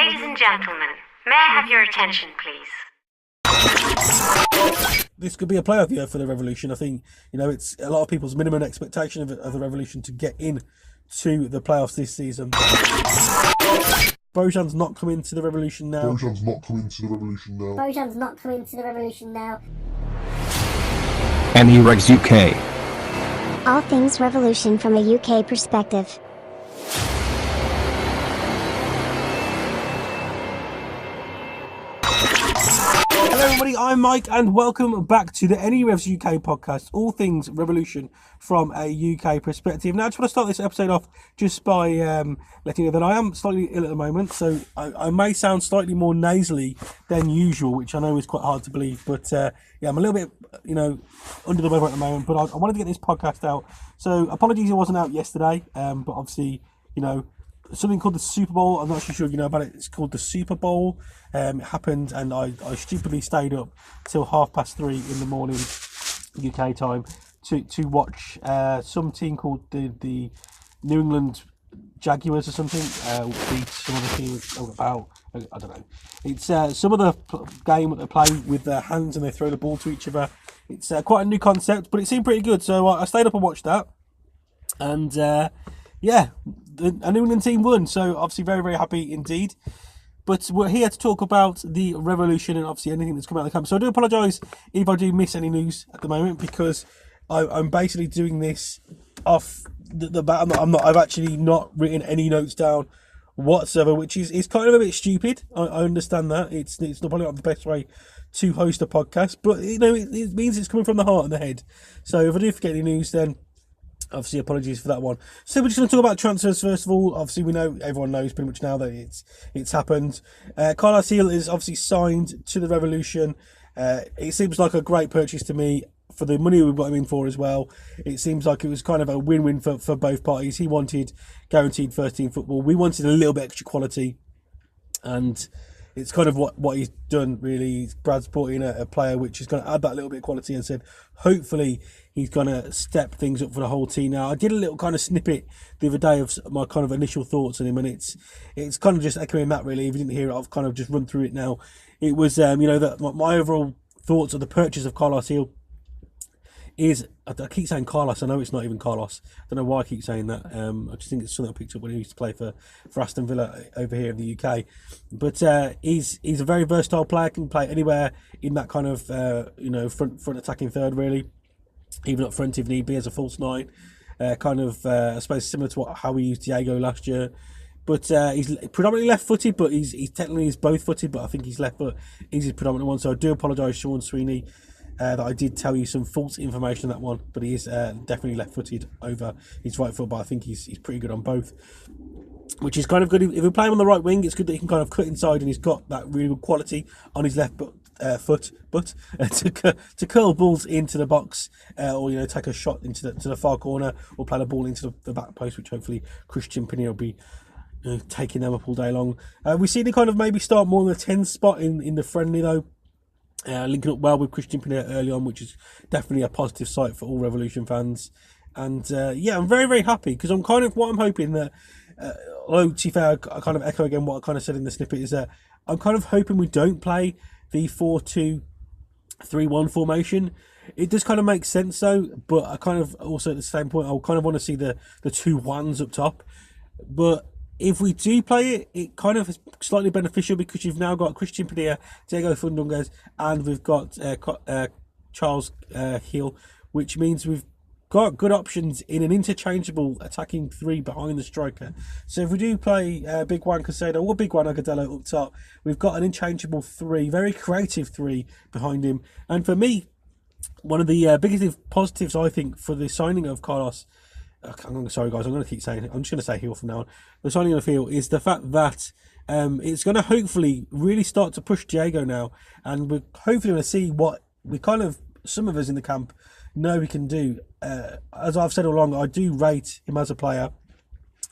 Ladies and gentlemen, may I have your attention, please? This could be a player of the year for the Revolution. I think, it's a lot of people's minimum expectation of the Revolution to get in to the playoffs this season. Bojan's not coming to the Revolution now. NERevsUK. All things Revolution from a UK perspective. Hello everybody, I'm Mike and welcome back to the NERevsUK podcast, all things Revolution from a UK perspective. Now I just want to start this episode off just by letting you know that I am slightly ill at the moment, so I may sound slightly more nasally than usual, which I know is quite hard to believe, but I'm a little bit, under the weather at the moment, but I wanted to get this podcast out, so apologies it wasn't out yesterday, but obviously, something called the Super Bowl. I'm not actually sure if you know about it. It's called the Super Bowl. It happened, and I stupidly stayed up till 3:30 in the morning, UK time, to watch some team called the New England Jaguars or something beat some other team about. I don't know. It's some of the game that they play with their hands and they throw the ball to each other. It's quite a new concept, but it seemed pretty good. So I stayed up and watched that, and a New England team won, so obviously very, very happy indeed. But we're here to talk about the Revolution and obviously anything that's come out of the camp. So I do apologise if I do miss any news at the moment, because I'm basically doing this off the bat. I've actually not written any notes down whatsoever, which is kind of a bit stupid. I understand that it's probably not the best way to host a podcast, but it means it's coming from the heart and the head. So if I do forget any news, then obviously apologies for that one. So we're just going to talk about transfers first of all. Obviously everyone knows pretty much now that it's happened. Carlos Hill is obviously signed to the Revolution. It seems like a great purchase to me for the money we've got him in for as well. It seems like it was kind of a win-win for both parties. He wanted guaranteed first team football. We wanted a little bit extra quality, and it's kind of what he's done, really. Brad's brought in a player which is going to add that little bit of quality, and said hopefully he's going to step things up for the whole team. Now, I did a little kind of snippet the other day of my kind of initial thoughts on him, and it's kind of just echoing that, really. If you didn't hear it, I've kind of just run through it now. It was, that my overall thoughts of the purchase of Carlos Hill is, I keep saying Carlos, I know it's not even Carlos. I don't know why I keep saying that. I just think it's something I picked up when he used to play for Aston Villa over here in the UK. But he's a very versatile player, can play anywhere in that kind of front attacking third, really. Even up front if need be as a false nine. I suppose similar to how we used Diego last year. But he's predominantly left-footed, but he's technically both-footed, but I think his left foot is his predominant one. So I do apologise, Sean Sweeney, that I did tell you some false information on that one, but he is definitely left-footed over his right foot, but I think he's pretty good on both, which is kind of good. If we play him on the right wing, it's good that he can kind of cut inside, and he's got that really good quality on his left foot to curl balls into the box, or take a shot into the far corner, or play the ball into the back post, which hopefully Christian Pinilla will be taking them up all day long. We see him kind of maybe start more in the 10 spot in the friendly though. Linking up well with Christian Pinilla early on, which is definitely a positive sight for all Revolution fans. And I'm very, very happy, because I'm hoping that, although to be fair, I kind of echo again what I kind of said in the snippet, is that I'm kind of hoping we don't play the 4-2-3-1 formation. It does kind of make sense though, but I kind of also at the same point, I kind of want to see the two ones up top. But if we do play it, it kind of is slightly beneficial, because you've now got Christian Pinilla, Diego Fundungas, and we've got Charles Hill, which means we've got good options in an interchangeable attacking three behind the striker. So if we do play Big Juan Casado or Big Juan Agudelo up top, we've got an interchangeable three, very creative three behind him. And for me, one of the biggest positives, I think, for the signing of Carlos, sorry guys, I'm going to keep saying it. I'm just going to say Hill from now on. The signing of Hill is the fact that it's going to hopefully really start to push Diego now, and we're hopefully going to see what we some of us in the camp know we can do. As I've said all along, I do rate him as a player,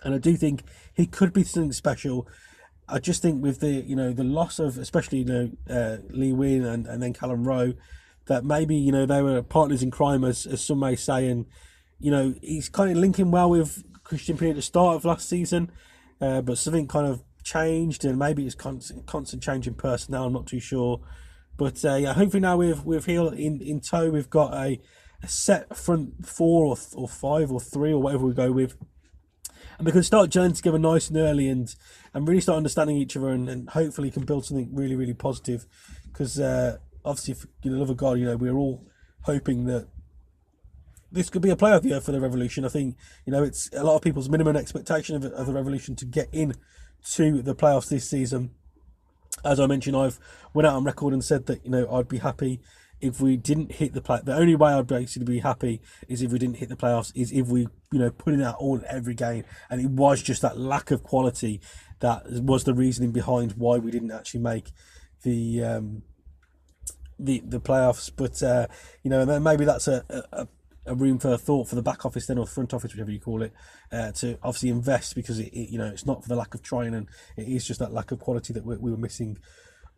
and I do think he could be something special. I just think with the loss of especially Lee Wynn and then Callum Rowe, that maybe they were partners in crime, as some may say, and he's kind of linking well with Christian Pinilla at the start of last season, but something kind of changed, and maybe it's constant change in personnel. I'm not too sure, but yeah, hopefully now with Hill in tow, we've got a set front four or five or three or whatever we go with, and we can start gelling together nice and early and really start understanding each other, and hopefully can build something really, really positive. Because obviously, for the love of God, we're all hoping that this could be a playoff year for the Revolution. I think it's a lot of people's minimum expectation of the Revolution to get in to the playoffs this season. As I mentioned, I've went out on record and said that I'd be happy if we didn't hit the play. The only way I'd basically be happy is if we didn't hit the playoffs, is if we put in our all in every game, and it was just that lack of quality that was the reasoning behind why we didn't actually make the playoffs. But and then maybe that's a room for thought for the back office then, or front office, whichever you call it, to obviously invest, because it's not for the lack of trying, and it is just that lack of quality that we were missing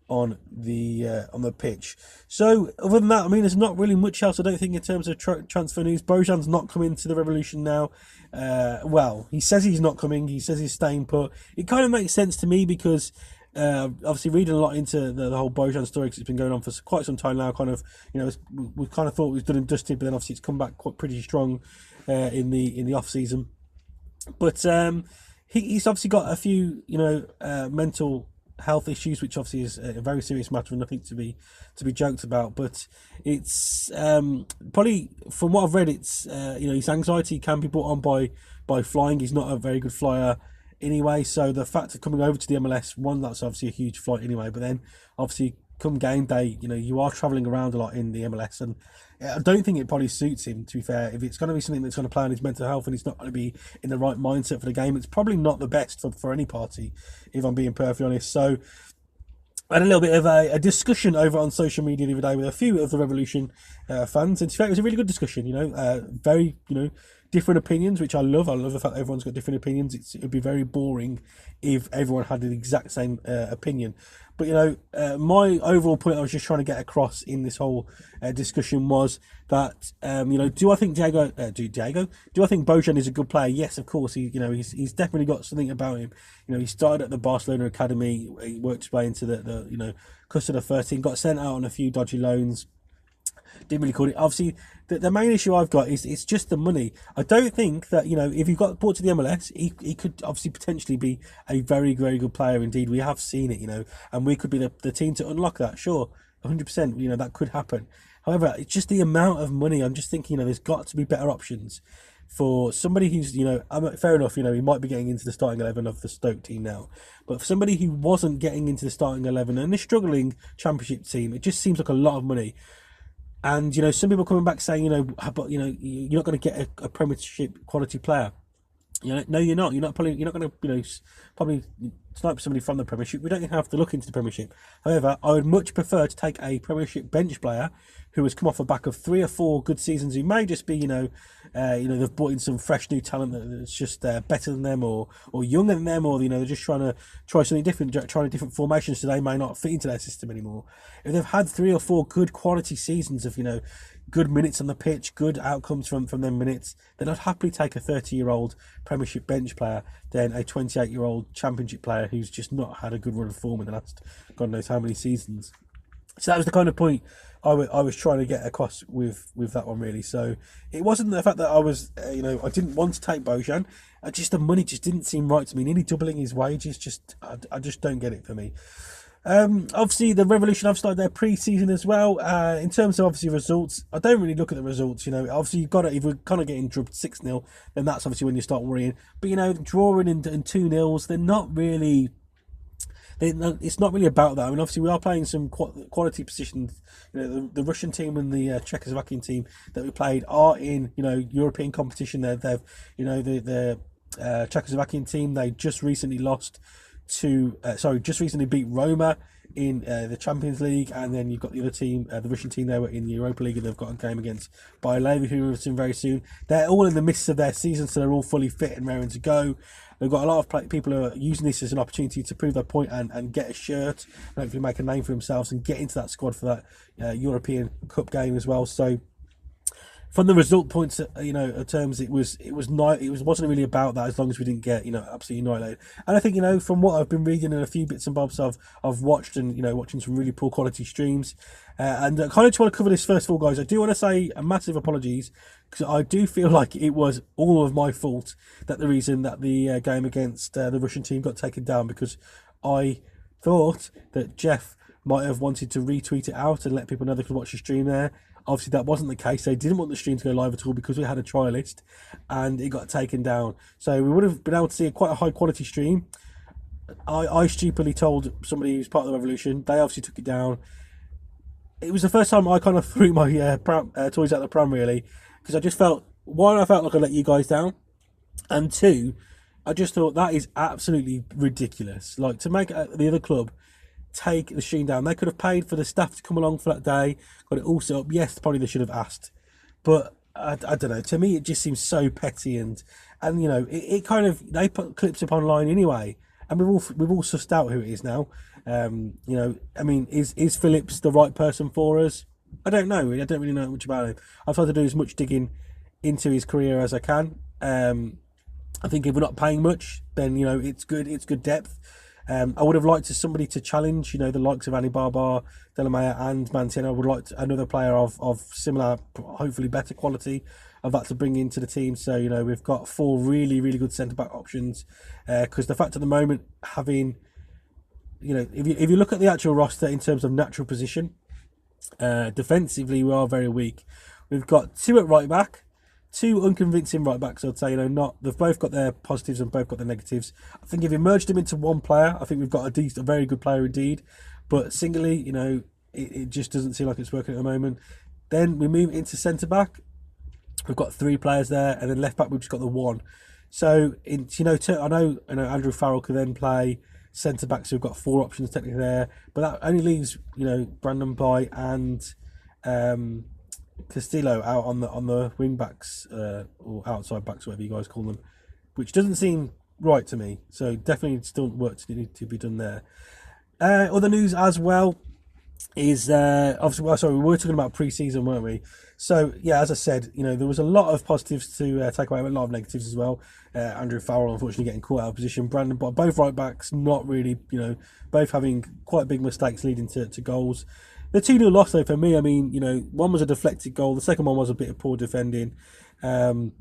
on the pitch. So other than that, I mean, there's not really much else, I don't think, in terms of transfer news. Bojan's not coming to the Revolution now. Well, he says he's not coming. He says he's staying put. It kind of makes sense to me, because obviously reading a lot into the whole Bojan story, because it's been going on for quite some time now. Kind of, we kind of thought it was done and dusted, but then obviously it's come back quite pretty strong in the off season. But he's obviously got a few mental health issues, which obviously is a very serious matter and nothing to be joked about. But it's probably, from what I've read, it's his anxiety can be brought on by flying. He's not a very good flyer anyway, so the fact of coming over to the MLS, one, that's obviously a huge flight anyway, but then obviously come game day, you are travelling around a lot in the MLS, and I don't think it probably suits him, to be fair. If it's going to be something that's going to play on his mental health and he's not going to be in the right mindset for the game, it's probably not the best for any party, if I'm being perfectly honest. So I had a little bit of a discussion over on social media the other day with a few of the Revolution fans, and to be fair, it was a really good discussion. Very different opinions, which I love. I love the fact that everyone's got different opinions. It would be very boring if everyone had the exact same opinion. But my overall point I was just trying to get across in this whole discussion was that do I think Diego? Do I think Bojan is a good player? Yes, of course. He's definitely got something about him. He started at the Barcelona academy. He worked his way into the custody of 13. Got sent out on a few dodgy loans. Didn't really call it. Obviously, the main issue I've got is it's just the money. I don't think that if he got brought to the MLS, he could obviously potentially be a very, very good player indeed. We have seen it, and we could be the team to unlock that. Sure, 100%. That could happen. However, it's just the amount of money. I'm just thinking, there's got to be better options for somebody who's, fair enough. He might be getting into the starting 11 of the Stoke team now, but for somebody who wasn't getting into the starting 11 and a struggling Championship team, it just seems like a lot of money. And some people coming back saying, but you're not going to get a Premiership quality player. No, you're not. You're not going to, probably snipe somebody from the Premiership. We don't even have to look into the Premiership. However, I would much prefer to take a Premiership bench player who has come off the back of 3 or 4 good seasons, who may just be, they've brought in some fresh new talent that's just better than them or younger than them, or they're just trying to try something different, trying different formations, so they may not fit into their system anymore. If they've had 3 or 4 good quality seasons of good minutes on the pitch, good outcomes from them minutes, then I'd happily take a 30-year-old Premiership bench player than a 28-year-old Championship player who's just not had a good run of form in the last God knows how many seasons. So that was the kind of point I was trying to get across with that one, really. So it wasn't the fact that I was, I didn't want to take Bojan. The money just didn't seem right to me. Nearly doubling his wages, I just don't get it for me. Obviously, the Revolution have started their pre-season as well. In terms of obviously results, I don't really look at the results. Obviously you've got to, if we're kind of getting drubbed 6-0, then that's obviously when you start worrying. But drawing in 2-0s, they're not really. It's not really about that. I mean, obviously we are playing some quality positions. The Russian team and the Czechoslovakian team that we played are in European competition. They've the Czechoslovakian team, they just recently beat Roma in the Champions League, and then you've got the other team, the Russian team, they were in the Europa League, and they've got a game against Bayer Leverkusen, who will soon very soon. They're all in the midst of their season, so they're all fully fit and raring to go. They've got a lot of people who are using this as an opportunity to prove their point and get a shirt, and hopefully make a name for themselves and get into that squad for that European Cup game as well. So from the result points, terms, it wasn't really about that, as long as we didn't get absolutely annihilated. And I think from what I've been reading and a few bits and bobs I've watched, and watching some really poor quality streams, and I kind of just want to cover this first of all, guys. I do want to say a massive apologies, because I do feel like it was all of my fault that the reason that the game against the Russian team got taken down, because I thought that Jeff might have wanted to retweet it out and let people know they could watch the stream there. Obviously, that wasn't the case. They didn't want the stream to go live at all, because we had a trial list and it got taken down. So we would have been able to see quite a high quality stream. I stupidly told somebody who's part of the revolution. They obviously took it down. It was the first time I kind of threw my toys out the pram, really, because I just felt, one, I felt like I let you guys down, and two, I just thought that is absolutely ridiculous. Like, to make the other club take the stream down. They could have paid for the staff to come along for that day, got it all set up. Yes, probably they should have asked, but I don't know. To me, it just seems so petty, and it kind of, they put clips up online anyway, and we've all sussed out who it is now. I mean, is Phillips the right person for us? I don't know. I don't really know much about him. I've tried to do as much digging into his career as I can. I think if we're not paying much, then it's good. It's good depth. I would have liked somebody to challenge, the likes of Alibaba, Delamaya and Mantiano. I would like another player of similar, hopefully better quality of that to bring into the team. So, we've got 4 really, really good centre-back options. Because the fact at the moment, having, if you look at the actual roster in terms of natural position, defensively we are very weak. We've got 2 at right back, 2 unconvincing right backs, I'd say. They've both got their positives and both got their negatives. I think if you merged them into one player, I think we've got a very good player indeed. But singly, it just doesn't seem like it's working at the moment. Then we move into centre back. We've got 3 players there, and then left back we've just got the 1. So I know Andrew Farrell can then play centre back, so we've got 4 options technically there. But that only leaves Brandon By and Castillo out on the wing backs, or outside backs, whatever you guys call them, which doesn't seem right to me. So definitely still work to be done there. Other news as well is obviously, sorry, we were talking about pre-season, weren't we? So yeah, as I said, there was a lot of positives to take away, but a lot of negatives as well. Andrew Farrell unfortunately getting caught out of position. Brandon, both right backs not really, both having quite big mistakes leading to goals. The 2-0 loss, though, for me, I mean, one was a deflected goal. The second one was a bit of poor defending. From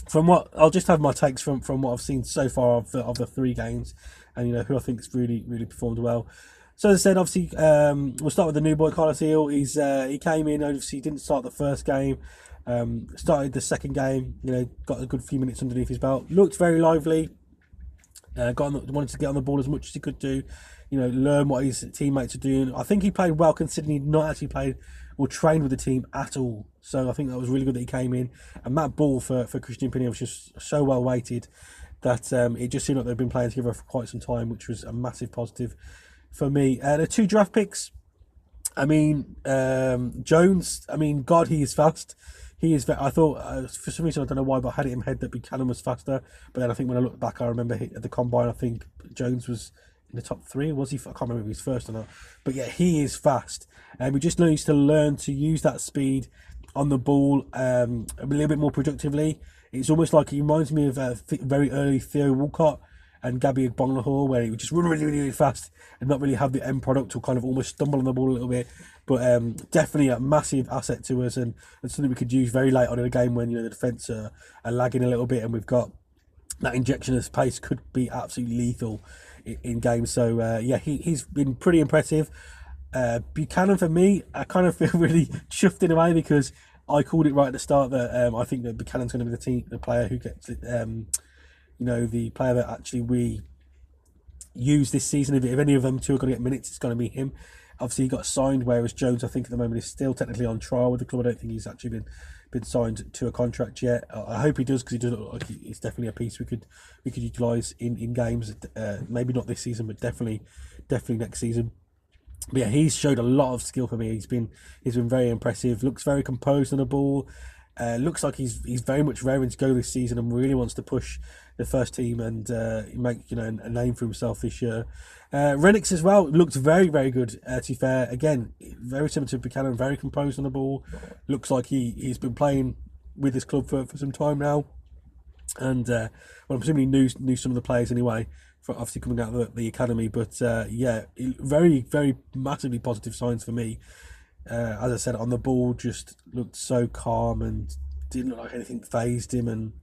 what, I'll just have my takes from what I've seen so far of the 3 games, and who I think's really, really performed well. So as I said, obviously, we'll start with the new boy, Carlos Hill. He came in, obviously, didn't start the first game. Started the second game, got a good few minutes underneath his belt. Looked very lively. Wanted to get on the ball as much as he could do. Learn what his teammates are doing. I think he played well, considering he'd not actually played or trained with the team at all. So I think that was really good that he came in. And that ball for Christian Pini was just so well weighted that it just seemed like they've been playing together for quite some time, which was a massive positive for me. The 2 draft picks, I mean, Jones, I mean, God, he is fast. He is. I thought, for some reason, I don't know why, but I had it in my head that Buchanan was faster. But then I think when I look back, I remember at the combine, I think Jones was in the top 3. Was he? I can't remember if he was first or not. But yeah, he is fast. And we just needs to learn to use that speed on the ball a little bit more productively. It's almost like he reminds me of very early Theo Walcott and Gabby Bonglahor, where he would just run really, really, really fast and not really have the end product, or kind of almost stumble on the ball a little bit. But definitely a massive asset to us, and something we could use very late on in a game when the defence are lagging a little bit, and we've got that injection of pace could be absolutely lethal in games. So yeah, he's been pretty impressive. Buchanan, for me, I kind of feel really chuffed in a way, because I called it right at the start that I think that Buchanan's going to be the player who gets the player that actually we use this season. If any of them 2 are going to get minutes, it's going to be him. Obviously, he got signed, whereas Jones, I think, at the moment is still technically on trial with the club. I don't think he's actually been signed to a contract yet. I hope he does, because he does look like he's definitely a piece we could utilise in games. Maybe not this season, but definitely next season. But yeah, he's showed a lot of skill for me. He's been very impressive. Looks very composed on the ball. Looks like he's very much raring to go this season and really wants to push the first team and make a name for himself this year. Renix as well looked very, very good. To be fair, again, very similar to Buchanan, very composed on the ball. Looks like he's been playing with his club for some time now, and well, I'm presumably knew some of the players anyway, for obviously coming out of the academy. But very, very massively positive signs for me. As I said, on the ball, just looked so calm and didn't look like anything fazed him, and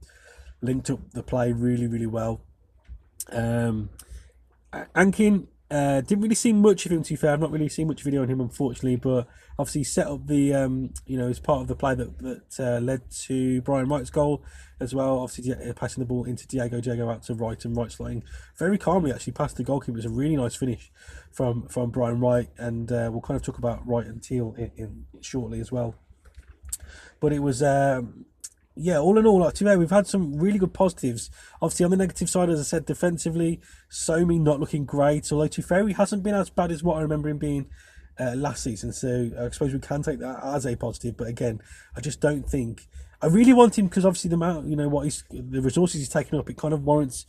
linked up the play really, really well. Ankin didn't really see much of him, to be fair. I've not really seen much video on him, unfortunately, but obviously he set up the as part of the play that led to Brian Wright's goal as well. Obviously passing the ball into Diego out to Wright, and Wright slotting very calmly actually past the goalkeeper. It was a really nice finish from Brian Wright, and we'll kind of talk about Wright and Teal in shortly as well. But it was all in all, today we've had some really good positives. Obviously, on the negative side, as I said, defensively, Somi not looking great. Although, to be fair, he hasn't been as bad as what I remember him being last season. So I suppose we can take that as a positive. But again, I just don't think I really want him, because obviously the amount, the resources he's taking up, it kind of warrants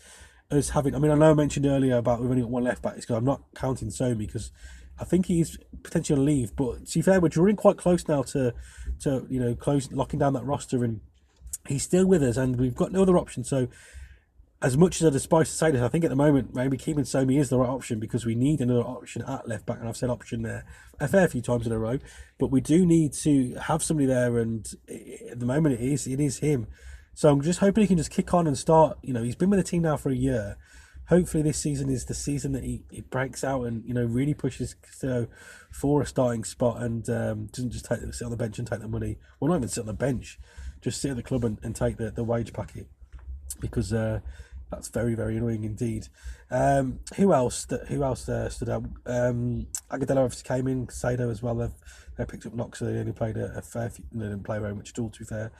us having. I mean, I know I mentioned earlier about we've only got one left back. It's because I'm not counting Somi, because I think he's potentially on leave. But to be fair, we're drawing quite close now to locking down that roster, and he's still with us, and we've got no other option. So, as much as I despise to say this, I think at the moment maybe keeping Somi is the right option, because we need another option at left back, and I've said option there a fair few times in a row. But we do need to have somebody there, and at the moment it is him. So I'm just hoping he can just kick on and start. He's been with the team now for a year. Hopefully this season is the season that he breaks out and really pushes for a starting spot, and doesn't just sit on the bench and take the money. Well, not even sit on the bench. Just sit at the club and take the wage packet, because that's very, very annoying indeed. Who else stood out? Agudelo obviously came in. Sado as well. They picked up knocks, so they only played a fair few. They didn't play very much at all, to be fair.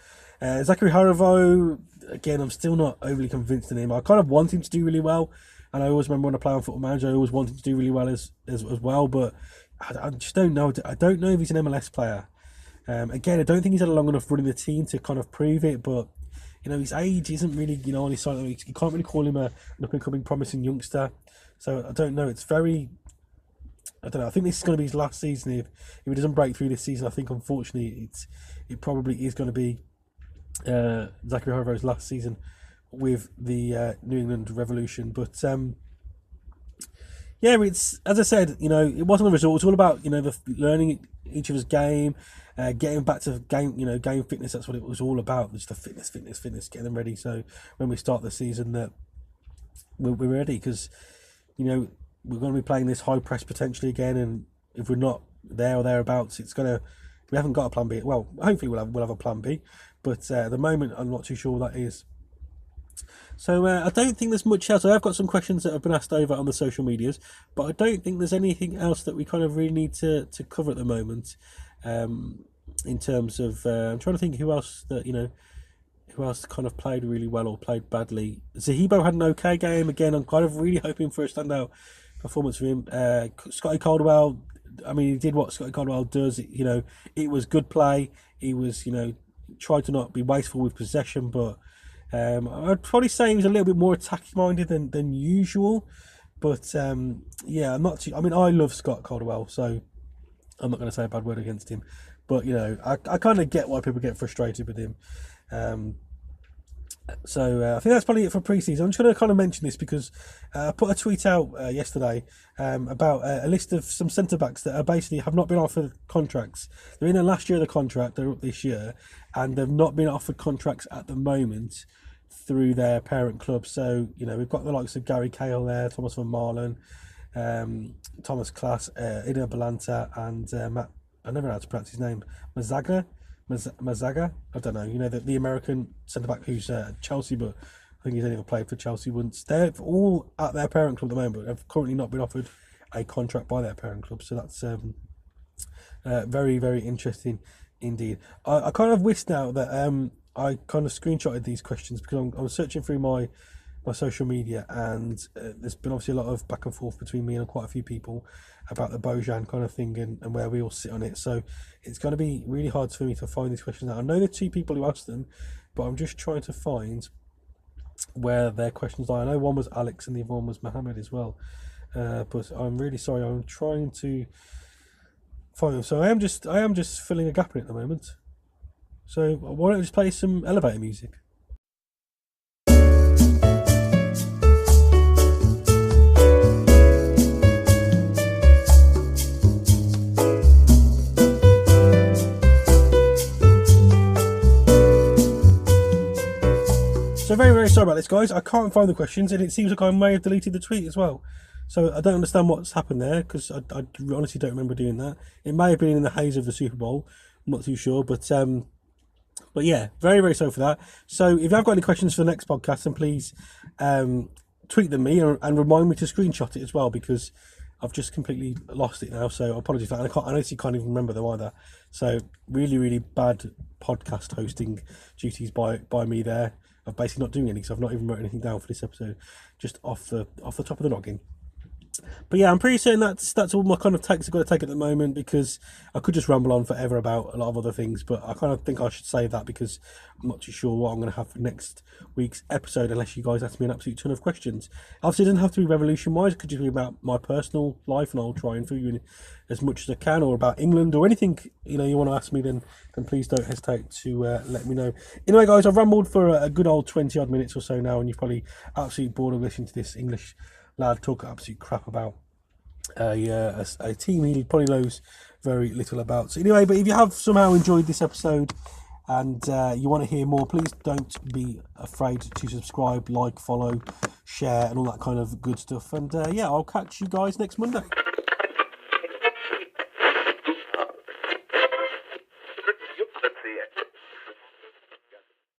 Zachary Harivo, again, I'm still not overly convinced in him. I kind of want him to do really well, and I always remember when I play on Football Manager, I always want him to do really well as well. But I just don't know. I don't know if he's an MLS player. Again, I don't think he's had a long enough run in the team to kind of prove it, but his age isn't really on his side. You can't really call him an up-and-coming promising youngster. So I don't know. I don't know. I think this is going to be his last season. If he doesn't break through this season, I think unfortunately it probably is going to be Zachary Harivo's last season with the New England Revolution. But it's, as I said, it wasn't the result. It's all about the learning each other's game. Getting back to game fitness. That's what it was all about. Just the fitness, getting them ready. So when we start the season, that we're ready, because we're going to be playing this high press potentially again. And if we're not there or thereabouts, we haven't got a plan B. Well, hopefully we'll have a plan B, but at the moment I'm not too sure what that is. So I don't think there's much else. I've got some questions that have been asked over on the social medias, but I don't think there's anything else that we kind of really need to cover at the moment. In terms of, I'm trying to think who else kind of played really well or played badly. Zahibo had an okay game. Again, I'm kind of really hoping for a standout performance from him. Scotty Caldwell, I mean, he did what Scotty Caldwell does. It was good play. He was, tried to not be wasteful with possession, but I'd probably say he was a little bit more attacking minded than usual. But I'm not too. I mean, I love Scott Caldwell, so I'm not going to say a bad word against him. But I kind of get why people get frustrated with him. So I think that's probably it for pre-season. I'm just going to kind of mention this because I put a tweet out yesterday about a list of some centre-backs that are basically have not been offered contracts. They're in their last year of the contract, they're up this year, and they've not been offered contracts at the moment through their parent club. So, we've got the likes of Gary Cahill there, Thomas van Marlen, Thomas Klaas, Ida Balanta, and Matt, I never know how to pronounce his name, Mazaga, I don't know, the American centre-back who's at Chelsea, but I think he's only ever played for Chelsea once. They're all at their parent club at the moment, but have currently not been offered a contract by their parent club, so that's very, very interesting indeed. I kind of wish now that I kind of screenshotted these questions, because I'm searching through my my social media, and there's been obviously a lot of back and forth between me and quite a few people about the Bojan kind of thing and where we all sit on it. So it's going to be really hard for me to find these questions out. I know there are two people who asked them, but I'm just trying to find where their questions lie. I know one was Alex and the other one was Mohammed as well. But I'm really sorry. I'm trying to find them. So I am just filling a gap in it at the moment. So why don't we just play some elevator music? So very, very sorry about this, guys. I can't find the questions, and it seems like I may have deleted the tweet as well. So I don't understand what's happened there, because I honestly don't remember doing that. It may have been in the haze of the Super Bowl. I'm not too sure, but yeah, very, very sorry for that. So if you have got any questions for the next podcast, then please tweet them me and remind me to screenshot it as well, because I've just completely lost it now. So apologies for that. I honestly can't even remember them either. So really, really bad podcast hosting duties by me there. I'm basically not doing anything, so I've not even wrote anything down for this episode, just off the top of the noggin. But yeah, I'm pretty certain that's all my kind of takes I've got to take at the moment, because I could just ramble on forever about a lot of other things, but I kind of think I should save that, because I'm not too sure what I'm going to have for next week's episode unless you guys ask me an absolute ton of questions. Obviously, it doesn't have to be revolution-wise. It could just be about my personal life, and I'll try and fill you in as much as I can, or about England, or anything you want to ask me, then please don't hesitate to let me know. Anyway, guys, I've rambled for a good old 20-odd minutes or so now, and you're probably absolutely bored of listening to this English lad talk absolute crap about a team he probably knows very little about. So anyway, but if you have somehow enjoyed this episode and you want to hear more, please don't be afraid to subscribe, like, follow, share, and all that kind of good stuff. And yeah, I'll catch you guys next Monday.